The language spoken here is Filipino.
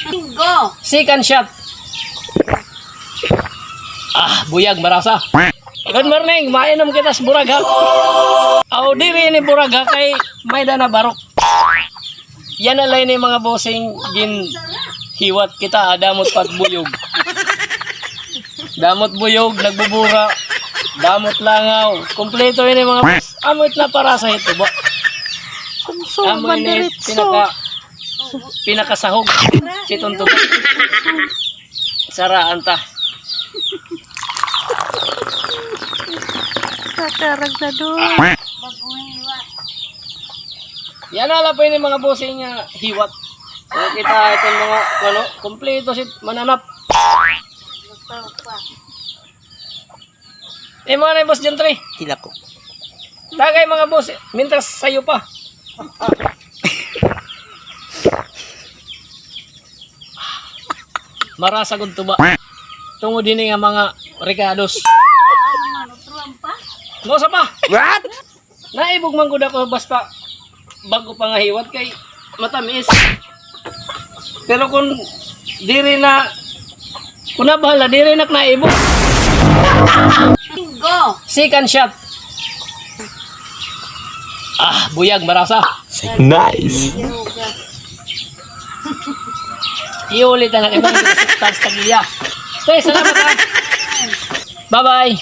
Bingo. Second shot. Buyag marasa. Good morning, mainom kita sa Buraga. Diri ni Buraga kay may dana barok. Yan alay ni mga bossing gin hiwat kita damot pat buyog. Damot buyog nagbubura. Damot langaw. Kompleto ini mga boss. Amoy na para sa ito ba? Amoy ni pinakasahog. Si Tuntog. Saraan ta. Kakarag na doon. Yan ala pa yung mga bossing nga hiwat. So, kita itong mga kompleto si mananap. Mga na yung boss dyan, Trey. Tila ko. Tagay mga boss, mintas sayo pa. Marasagod to ba? Tungo din nga mga Ricardos. No sa pa? What? Naibog man gud ako basta bago pa nga hiwat kay matamis. Pero kung diri na kuna bahala diri nak naibog. Bingo. Second shot. Buyag marasa. Nice. Iulit na ibang substance tagiya. Okay, salamat ha. Bye-bye.